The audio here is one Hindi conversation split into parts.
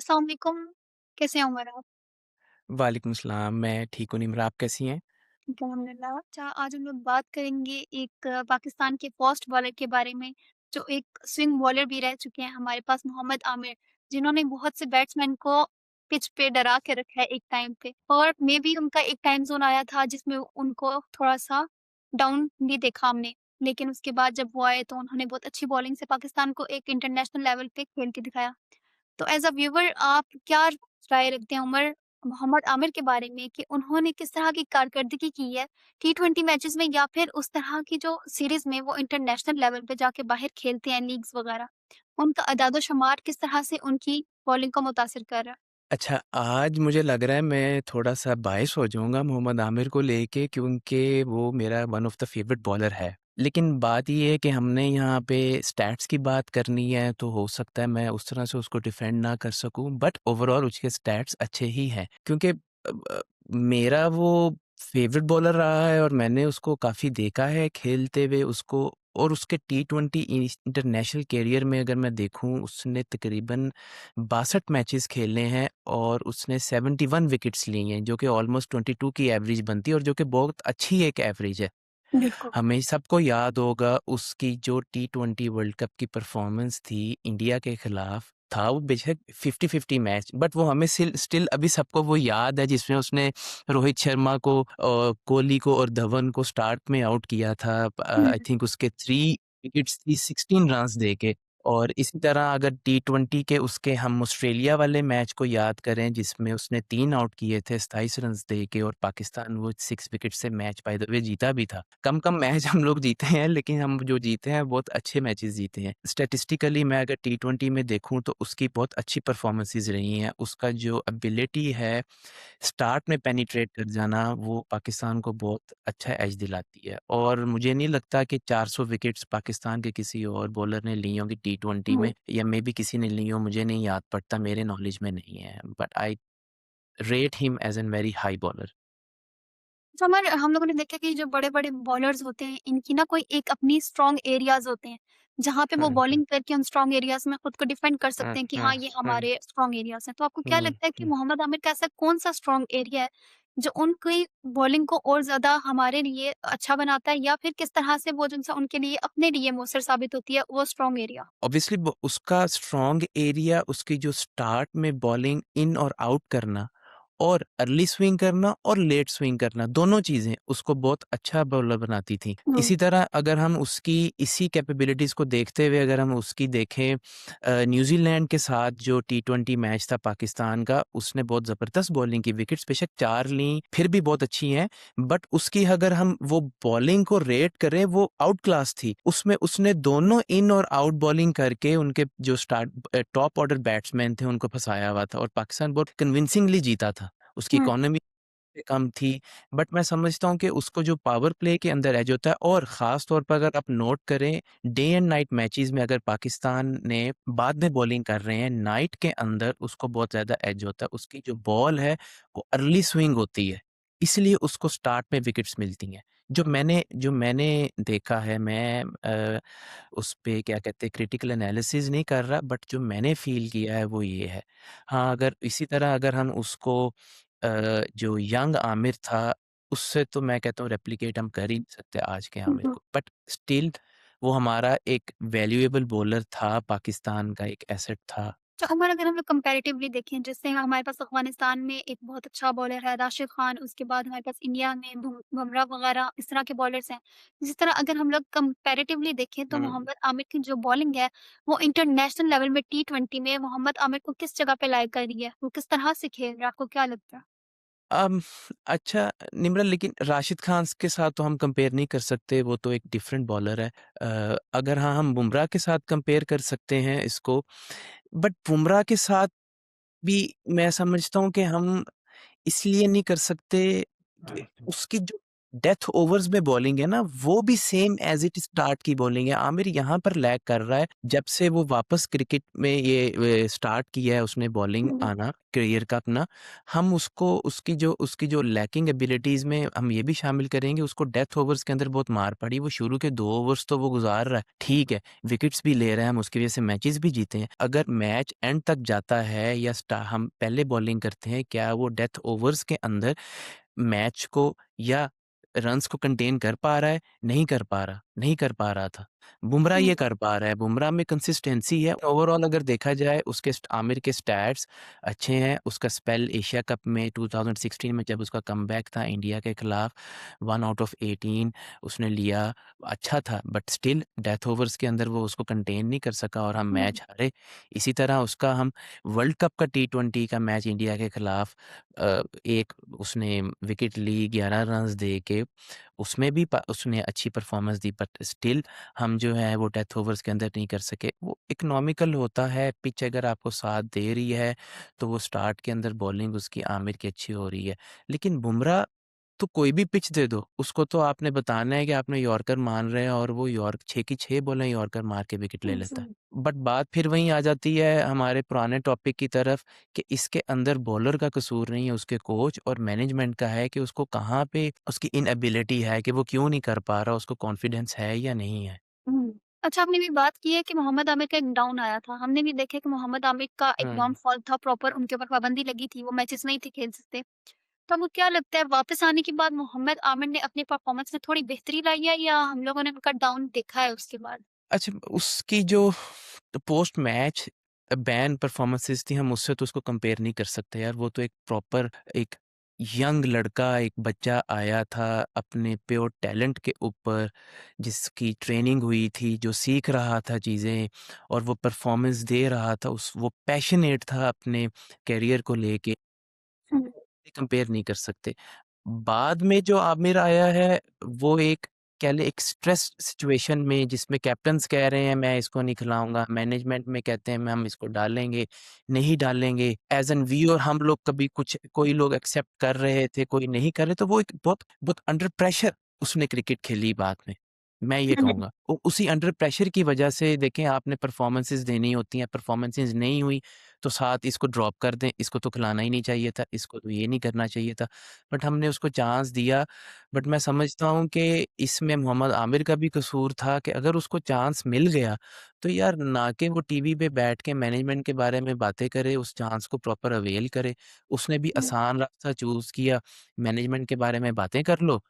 अस्सलाम वालेकुम, कैसे हैं उमर आप? वालेकुम सलाम, मैं ठीक हूँ निम्रा, आप कैसी हैं? अल्हम्दुलिल्लाह। अच्छा, आज हम लोग बात करेंगे एक पाकिस्तान के फास्ट बॉलर के बारे में, जो एक स्विंग बॉलर भी रह चुके हैं हमारे पास मोहम्मद आमिर, जिन्होंने बहुत से बैट्समैन को पिच पे डरा के रखा है एक टाइम पे और मेबी उनका एक टाइम ज़ोन आया था जिसमें उनको थोड़ा-सा डाउन भी देखा हमने। लेकिन उसके बाद जब वो आए तो उन्होंने बहुत अच्छी बॉलिंग से पाकिस्तान को एक इंटरनेशनल लेवल पे खेल के दिखाया। तो एज़ अ व्यूअर आप क्या राय रखते हैं मोहम्मद आमिर के बारे में कि उन्होंने किस तरह की कारकर्दगी की है टी20 मैचेस में या फिर उस तरह की जो सीरीज़ में वो इंटरनेशनल लेवल पे जाके बाहर खेलते हैं लीग्स वगैरह, उनका अदाद-ओ-शुमार किस तरह से उनकी बॉलिंग को मुतासिर कर रहा है? अच्छा, आज मुझे लग रहा है मैं थोड़ा-सा बायस हो जाऊँगा मोहम्मद आमिर को लेके क्योंकि वो मेरा one of the favourite bowler है। लेकिन बात ये है कि हमने यहाँ पे स्टैट्स की बात करनी है, तो हो सकता है मैं उस तरह से उसको डिफेंड ना कर सकूँ, बट ओवरऑल उसके स्टैट्स अच्छे ही हैं क्योंकि मेरा वो फेवरेट बॉलर रहा है और मैंने उसको काफ़ी देखा है खेलते हुए उसको और उसके टी20 इंटरनेशनल करियर में अगर मैं देखूँ, उसने तकरीबन 62 मैचेस खेले हैं और उसने 71 विकेट्स लिए हैं, जो कि ऑलमोस्ट 22 की एवरेज बनती है और जो कि बहुत अच्छी एक एवरेज है। बिल्कुल। हमें सबको याद होगा उसकी जो टी20 वर्ल्ड कप की परफॉर्मेंस थी इंडिया के खिलाफ, था वो बेशक 50-50 मैच बट वो हमें स्टिल अभी सबको वो याद है जिसमें उसने रोहित शर्मा को कोहली को और धवन को स्टार्ट में आउट किया था। हुँ, आई थिंक उसके 3 विकेट्स थी 16 रन्स देके। और इसी तरह अगर टी20 के उसके हम ऑस्ट्रेलिया वाले मैच को याद करें जिसमें उसने 3 आउट किए थे 27 रन्स देके और पाकिस्तान वो 6 विकेट से मैच बाय द वे जीता भी था। कम-कम मैच हम लोग जीते हैं लेकिन हम जो जीते हैं बहुत अच्छे मैचेस जीते हैं। स्टैटिस्टिकली मैं अगर टी20 में देखूँ तो उसकी बहुत अच्छी परफॉर्मेंसेस रही हैं। उसका जो एबिलिटी है स्टार्ट में पेनिट्रेट कर जाना वो पाकिस्तान को बहुत अच्छा एज दिलाती है और मुझे नहीं लगता कि 400 विकेट्स पाकिस्तान के किसी और बॉलर ने ली होंगी टी20 हुँ। में या मे बी किसी ने ली हो मुझे नहीं याद पड़ता मेरे नॉलेज में नहीं है but I rate him as an very high bowler. समर हम लोगों ने देखा कि जो बड़े-बड़े बॉलर्स होते हैं, इनकी ना कोई एक अपनी स्ट्रॉन्ग एरियाज़ होते हैं, जहाँ पे वो हुँ, हुँ, बॉलिंग करके उन स्ट्रॉन्ग एरियाज़ में खुद को डिफेंड कर हुँ, सकते हैं कि हुँ, हाँ, ये हुँ, हमारे स्ट्रॉन्ग एरियाज़ हैं। तो आपको क्या हुँ, लगता है कि हुँ। मोहम्मद आमिर का ऐसा कौन-सा स्ट्रॉन्ग एरिया है, जो उनकी बॉलिंग को और ज़्यादा हमारे लिए अच्छा बनाता है या फिर किस तरह से वो जो-सा उनके लिए अपने लिए मौसर साबित होती है, वो स्ट्रॉन्ग एरिया? ऑब्वियसली उसका स्ट्रॉन्ग एरिया उसकी जो स्टार्ट में बॉलिंग इन और आउट करना और अर्ली स्विंग करना और लेट स्विंग करना दोनों चीज़ें उसको बहुत अच्छा बॉलर बनाती थी। हुँ, इसी तरह अगर हम उसकी इसी कैपेबिलिटीज़ को देखते हुए अगर हम उसकी देखें न्यूज़ीलैंड के साथ जो टी20 मैच था पाकिस्तान का उसने बहुत ज़बरदस्त बॉलिंग की विकेट्स बेशक 4 लीं फिर भी बहुत अच्छी हैं बट उसकी अगर हम वो बॉलिंग को रेट करें वो आउट क्लास थी। उसमें उसने दोनों इन और आउट बॉलिंग करके उनके जो टॉप ऑर्डर बैट्समैन थे उनको फँसाया हुआ था और पाकिस्तान बहुत कन्विंसिंगली जीता था। उसकी हुँ, इकॉनमी कम थी बट मैं समझता हूँ कि उसको जो पावर प्ले के अंदर एज होता है और ख़ास तौर पर अगर आप नोट करें डे एंड नाइट मैचेस में अगर पाकिस्तान ने बाद में बॉलिंग कर रहे हैं नाइट के अंदर उसको बहुत ज़्यादा एज होता है। उसकी जो बॉल है वो अर्ली स्विंग होती है, इसलिए उसको स्टार्ट में विकेट्स मिलती हैं। जो मैंने देखा है मैं उस पे क्या कहते हैं क्रिटिकल एनालिसिस नहीं कर रहा बट जो मैंने फ़ील किया है वो ये है। हाँ, अगर इसी तरह अगर हम उसको जो यंग आमिर था, उससे तो मैं कहता हूँ रेप्लिकेट हम कर ही नहीं सकते आज के आमिर हुँ। को। बट स्टिल वो हमारा एक वैल्यूएबल बॉलर था, पाकिस्तान का एक एसेट था। तो उमर अगर हम लोग कंपैरेटिवली देखें जैसे हमारे पास अफ़गानिस्तान में एक बहुत अच्छा बॉलर है राशिद खान, उसके बाद हमारे पास इंडिया में बुमराह वग़ैरह इस तरह के बॉलर्स हैं। जिस तरह अगर हम लोग कंपैरेटिवली देखें तो हुँ। मोहम्मद आमिर की जो बॉलिंग है, वो इंटरनेशनल लेवल में टी20 में मोहम्मद आमिर को किस जगह पे लायक कर रही है? वो किस तरह से खेल रहा है? आपको क्या लगता है? अम, अच्छा निम्रन लेकिन राशिद खान के साथ तो हम कंपेयर नहीं कर सकते, वो तो एक डिफरेंट बॉलर है। अगर हाँ, हम बुमराह के साथ कंपेयर कर सकते हैं इसको, बट बुमराह के साथ भी मैं समझता हूँ कि हम इसलिए नहीं कर सकते कि उसकी जो डेथ ओवर्स में बॉलिंग है ना, वो भी सेम एज़ इट स्टार्ट की बॉलिंग है। आमिर यहाँ पर लैग कर रहा है, जब से वो वापस क्रिकेट में ये स्टार्ट किया है उसने बॉलिंग हुँ, आना करियर का अपना, हम उसको उसकी जो लैकिंग एबिलिटीज़ में हम ये भी शामिल करेंगे, उसको डेथ ओवर्स के अंदर बहुत मार पड़ी। वो शुरू के 2 ओवर्स तो वो गुज़ार रहा है, ठीक है, विकेट्स भी ले रहा है, हम उसकी वज़ह से मैचेस भी जीते हैं। अगर मैच एंड तक जाता है या हम पहले बॉलिंग करते हैं, क्या वो डेथ ओवर्स के अंदर मैच को या रन्स को कंटेन कर पा रहा है? नहीं कर पा रहा, नहीं कर पा रहा था। बुमराह हुँ, ये कर पा रहा है, बुमराह में कंसिस्टेंसी है। ओवरऑल अगर देखा जाए उसके आमिर के स्टैट्स अच्छे हैं। उसका स्पेल एशिया कप में 2016 में जब उसका कमबैक था इंडिया के खिलाफ 1 आउट ऑफ 18 उसने लिया, अच्छा था, बट स्टिल डेथ ओवर्स के अंदर वो उसको कंटेन नहीं कर सका और हम हुँ, मैच हारे। इसी तरह उसका हम वर्ल्ड कप का टी20 का मैच इंडिया के खिलाफ एक उसने विकेट ली 11 रन्स दे के, उसमें भी उसने अच्छी परफॉर्मेंस दी, बट स्टिल हम जो है वो डेथ ओवर्स के अंदर नहीं कर सके। वो इकोनॉमिकल होता है, पिच अगर आपको साथ दे रही है तो वो स्टार्ट के अंदर बॉलिंग उसकी आमिर की अच्छी हो रही है। लेकिन बुमराह तो कोई भी पिच दे दो, उसको तो आपने बताना है कि आपने यॉर्कर मान रहे हैं और वो 6 की 6 बॉलें यॉर्कर मार के विकेट ले लेता है। जी। बट बात फिर वहीं आ जाती है हमारे पुराने टॉपिक की तरफ कि इसके अंदर बॉलर का कसूर नहीं है, उसके कोच और मैनेजमेंट का है कि उसको कहाँ पे उसकी इनएबिलिटी है कि वो क्यों नहीं कर पा रहा, उसको कॉन्फिडेंस है या नहीं है। हुँ। अच्छा आपने भी बात की है कि मोहम्मद आमिर का एक डाउन आया था। हमने भी देखा है कि मोहम्मद आमिर का एक हुँ। डाउनफॉल था प्रॉपर उनके ऊपर पाबंदी लगी थी, वो मैचेस नहीं थे खेल सकते। तो आपको क्या लगता है वापस आने के बाद मोहम्मद आमिर ने अपनी परफॉर्मेंस में थोड़ी बेहतरी लाई है या हम लोगों ने उनका डाउन देखा है उसके बाद? अच्छा, उसकी जो पोस्ट मैच बैन परफॉर्मेंसेस थी, हम उससे तो उसको कंपेयर नहीं कर सकते यार। वो तो एक प्रॉपर एक यंग लड़का, एक बच्चा आया था अपने प्योर टैलेंट के ऊपर, जिसकी ट्रेनिंग हुई थी, जो सीख रहा था चीज़ें और वो परफॉर्मेंस दे रहा था। वो पैशनेट था अपने करियर को लेके, हुँ, कंपेयर नहीं कर सकते। बाद में जो आमिर आया है, वो एक कह लें एक स्ट्रेस सिचुएशन में जिसमें कैप्टन्स कह रहे हैं मैं इसको नहीं खिलाऊँगा, मैनेजमेंट में कहते हैं हम इसको डालेंगे, नहीं डालेंगे। एज़ एन व्यूअर हम लोग कभी कुछ कोई लोग एक्सेप्ट कर रहे थे, कोई नहीं कर रहे, तो वो एक बहुत बहुत अंडर प्रेशर उसने क्रिकेट खेली बाद में, मैं ये हुँ, कहूँगा। उसी अंडर प्रेशर की वजह से देखें आपने परफॉर्मेंसेज़ देनी होती हैं, परफॉर्मेंसेज़ नहीं हुई, तो साथ इसको ड्रॉप कर दें, इसको तो खिलाना ही नहीं चाहिए था, इसको तो ये नहीं करना चाहिए था। बट हमने उसको चांस दिया। बट मैं समझता हूँ कि इसमें मोहम्मद आमिर का भी कसूर था कि अगर उसको चांस मिल गया, तो यार ना कि वो टीवी पे बैठ के मैनेजमेंट के बारे में बातें करे, उस चांस को प्रॉपर अवेल करे। उसने भी हुँ, आसान रास्ता चूज़ किया, मैनेजमेंट के बारे में बातें कर लो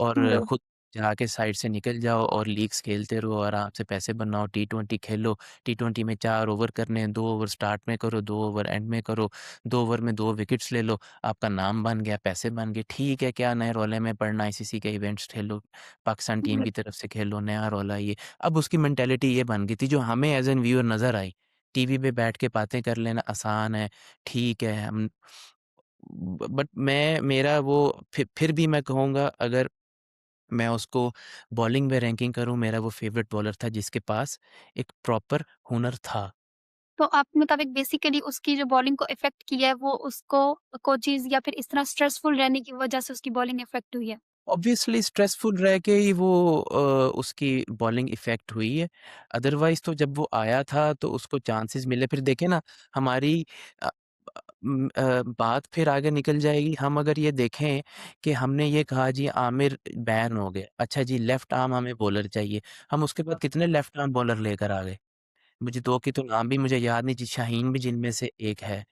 और हुँ, खुद जाके साइड से निकल जाओ और लीग्स खेलते रहो, आराम से पैसे बनाओ, टी20 खेलो। टी20 में 4 ओवर करने हैं, 2 ओवर स्टार्ट में करो, 2 ओवर एंड में करो, 2 ओवर में 2 विकेट्स ले लो। आपका नाम बन गया, पैसे बन गए, ठीक है, क्या नए रौले में पड़ना, आईसीसी के इवेंट्स खेलो, पाकिस्तान टीम हुँ, की तरफ से खेलो, नया रौला ये। अब उसकी मेंटालिटी ये बन गई थी जो हमें एज़ एन व्यूअर नज़र आई। टीवी पे बैठ के बातें कर लेना आसान है, ठीक है, हम बट मैं मेरा वो फिर भी मैं कहूँगा अगर मैं उसको बॉलिंग में रैंकिंग करूँ, मेरा वो फ़ेवरेट बॉलर था जिसके पास एक प्रॉपर हुनर था। तो आपके मुताबिक बेसिकली उसकी जो बॉलिंग को इफ़ेक्ट किया है वो उसको कोचेज़ या फिर इस तरह स्ट्रेसफुल रहने की वज़ह से उसकी बॉलिंग इफ़ेक्ट हुई है? ऑब्वियसली स्ट्रेसफुल रह के ही वो उसकी बॉलिंग इफ़ेक्ट हुई है। अदरवाइज़ तो जब वो आया था तो उसको चांसेस मिले। फिर देखें ना हमारी अ बात फिर आगे निकल जाएगी। हम अगर ये देखें कि हमने ये कहा जी आमिर बैन हो गए। अच्छा जी लेफ्ट आर्म हमें बॉलर चाहिए। हम उसके बाद कितने लेफ्ट आर्म बॉलर लेकर आ गए। मुझे 2 की तो नाम भी मुझे याद नहीं जी शाहीन भी जिनमें से एक है।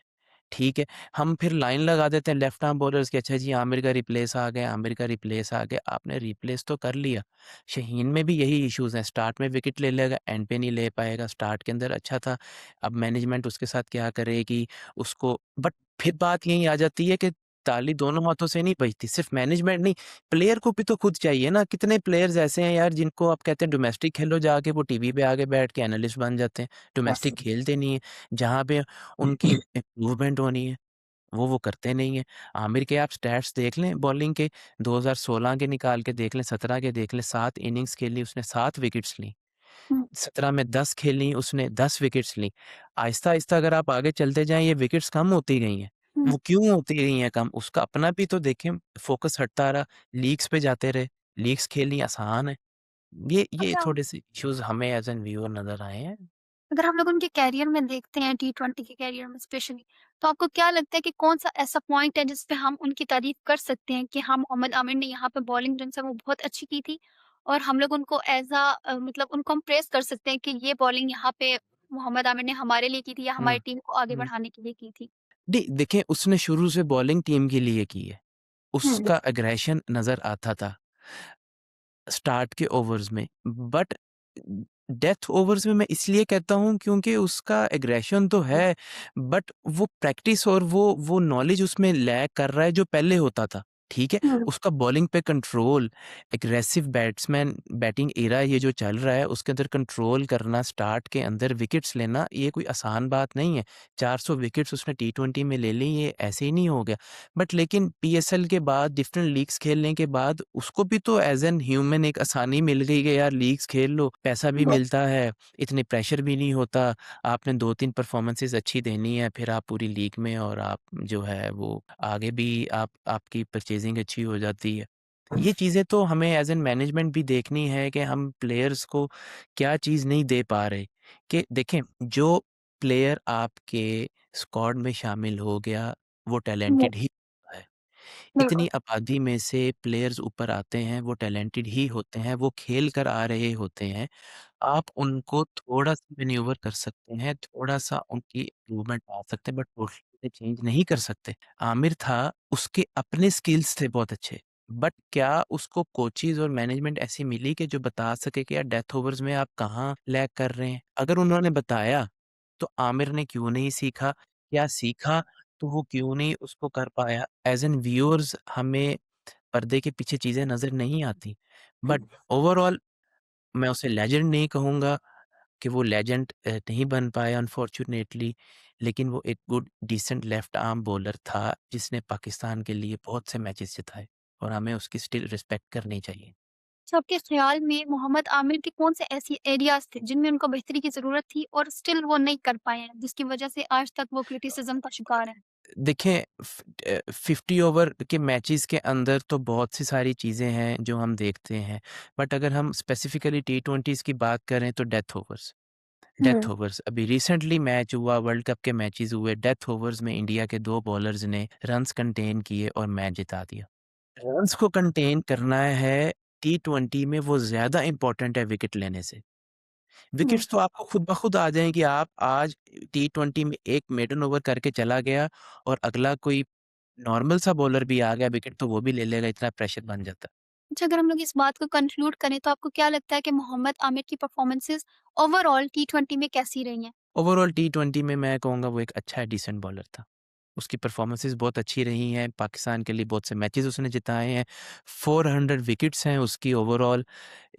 ठीक है, हम फिर लाइन लगा देते हैं लेफ्ट आर्म बॉलर्स की, अच्छा जी आमिर का रिप्लेस आ गया, आमिर का रिप्लेस आ गया, आपने रिप्लेस तो कर लिया। शाहीन में भी यही इश्यूज़ हैं, स्टार्ट में विकेट ले लेगा, एंड पे नहीं ले पाएगा, स्टार्ट के अंदर अच्छा था। अब मैनेजमेंट उसके साथ क्या करेगी उसको बट फिर बात यहीं आ जाती है कि ताली दोनों हाथों से नहीं बजती, सिर्फ मैनेजमेंट नहीं, प्लेयर को भी तो खुद चाहिए ना, कितने प्लेयर्स ऐसे हैं यार जिनको आप कहते हैं डोमेस्टिक खेलो जाके वो टीवी पे आके बैठ के एनालिस्ट बन जाते हैं, डोमेस्टिक खेलते नहीं हैं, जहाँ पे उनकी इम्प्रूवमेंट होनी है, वो करते नहीं हैं। आमिर के आप स्टैट्स देख लें बॉलिंग के, 2016 के निकाल के देख लें, 17 के देख लें, 7 इनिंग्स खेली उसने 7 विकेट्स लीं। हुँ, 17 में 10 खेली उसने 10 विकेट्स लीं। आहिस्ता-आहिस्ता अगर आप आगे चलते जाएँ ये विकेट्स कम होती गई हैं। हुँ। वो क्यों होती रही हैं कम? उसका अपना भी तो देखें, फ़ोकस हटता रहा, लीग्स पे जाते रहे, लीग्स खेलनी आसान है। ये अच्छा, थोड़े-से इश्यूज़ हमें एज़ एन व्यूअर नज़र आए हैं। अगर हम लोग उनके करियर में देखते हैं टी20 के करियर में स्पेशली, तो आपको क्या लगता है कि कौन-सा ऐसा पॉइंट है जिस पे हम उनकी तारीफ़ कर सकते हैं कि हाँ, मोहम्मद आमिर ने यहाँ पे बॉलिंग जो है वो बहुत अच्छी की थी और हम लोग उनको मतलब उनको हम प्रेज़ कर सकते हैं कि ये बॉलिंग यहाँ पे मोहम्मद आमिर ने हमारे लिए की थी या हुँ, हमारी टीम को आगे हुँ। बढ़ाने के लिए की थी? देखें उसने शुरू से बॉलिंग टीम के लिए की है। हुँ, उसका एग्रेशन नज़र आता था स्टार्ट के ओवर्स में। बट डेथ ओवर्स में मैं इसलिए कहता हूँ क्योंकि उसका एग्रेशन तो है, बट वो प्रैक्टिस और वो नॉलेज उसमें लैक कर रहा है जो पहले होता था। ठीक है? हुँ, उसका बॉलिंग पे control, aggressive batsman batting era ये जो चल रहा है उसके अंदर कंट्रोल करना, स्टार्ट के अंदर विकेट्स लेना ये कोई आसान बात नहीं है। 400 विकेट्स उसने टी20 में ले ली, ये ऐसे ही नहीं हो गया। बट लेकिन पीएसएल के बाद डिफरेंट लीग्स खेलने के बाद उसको भी तो एज़ एन ह्यूमन एक आसानी मिल गई कि यार लीग्स खेल लो, पैसा भी मिलता है, इतने प्रेशर भी नहीं होता। आपने 2-3 परफॉर्मेंसेज़ अच्छी देनी है, फिर आप पूरी लीग में और आप जो है वो आगे भी आपकी परचेज़िंग अच्छी हो जाती है। ये चीज़ें तो हमें एज़ एन मैनेजमेंट भी देखनी है कि हम प्लेयर्स को क्या चीज़ नहीं दे पा रहे। कि देखें, जो प्लेयर आपके स्क्वाड में शामिल हो गया, वो हुँ, टैलेंटेड ही है। बिल्कुल। इतनी आबादी में से प्लेयर्स ऊपर आते हैं, वो टैलेंटेड ही होते हैं, वो खेल कर आ रहे होते हैं। आप उनको थोड़ा-सा मैन्यूवर कर सकते हैं, थोड़ा-सा उनकी इम्प्रूवमेंट ला सकते हैं, बट टोटली चेंज नहीं कर सकते। आमिर था, उसके अपने स्किल्स थे बहुत अच्छे, बट क्या उसको कोचेज़ और मैनेजमेंट ऐसी मिली कि जो बता सके कि यार डेथ ओवर्स में आप कहाँ लैग कर रहे हैं? अगर उन्होंने बताया, तो आमिर ने क्यों नहीं सीखा? या सीखा, तो वो क्यों नहीं उसको कर पाया? एज़ एन व्यूअर्स हमें पर्दे के पीछे चीज़ें नज़र नहीं आती। बट ओवरऑल मैं उसे लेजेंड नहीं कहूँगा कि वो लेजेंड नहीं बन पाया अनफॉर्च्यूनेटली, लेकिन वो एक good decent left arm bowler था, जिसने पाकिस्तान के लिए बहुत से मैचेस जिताए और हमें उसकी स्टिल रिस्पेक्ट करनी चाहिए। तो आपके ख़्याल में मोहम्मद आमिर के कौन से ऐसी एरियाज़ थे जिनमें उनको बेहतरी की ज़रूरत थी और स्टिल वो नहीं कर पाए हैं, जिसकी वज़ह से आज तक वो क्रिटिसिज़्म का शिकार हैं? देखें 50 ओवर के मैचेस के अंदर तो बहुत सी सारी चीज़ें हैं जो हम देखते हैं, बट अगर हम स्पेसिफिकली टी20s की बात करें तो डेथ हुँ। ओवर्स अभी रिसेंटली मैच हुआ, वर्ल्ड कप के मैचेस हुए, डेथ ओवर्स में इंडिया के 2 बॉलर्स ने रन्स कंटेन किए और मैच जिता दिया। रन्स को कंटेन करना है टी20 में, वो ज़्यादा इम्पोर्टेंट है विकेट लेने से। हुँ। विकेट्स तो आपको खुद ब खुद आ जाएँगी, आप आज टी20 में 1 मेडन ओवर करके चला गया और अगला कोई नॉर्मल सा बॉलर भी आ गया विकेट तो वो भी ले लेगा, इतना प्रेशर बन जाता है। अच्छा, अगर हम लोग इस बात को कंक्लूड करें तो आपको क्या लगता है कि मोहम्मद आमिर की परफ़ॉर्मेंसेज़ ओवरऑल टी20 में कैसी रही हैं? ओवरऑल टी20 में मैं कहूँगा वो एक अच्छा डिसेंट बॉलर था। उसकी परफ़ॉर्मेंसेज़ बहुत अच्छी रही हैं, पाकिस्तान के लिए बहुत से मैचेज़ उसने जिताए हैं, 400 विकेट्स हैं उसकी ओवरऑल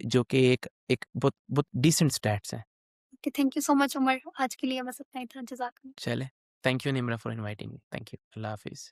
जो कि एक एक बहुत बहुत डिसेंट स्टैट्स हैं। Okay, thank you so much Umar. आज के लिए बस इतना ही था। जज़ाकल्लाह। चलें, thank you Nimra for inviting me. Thank you. अल्लाह हाफ़िज़।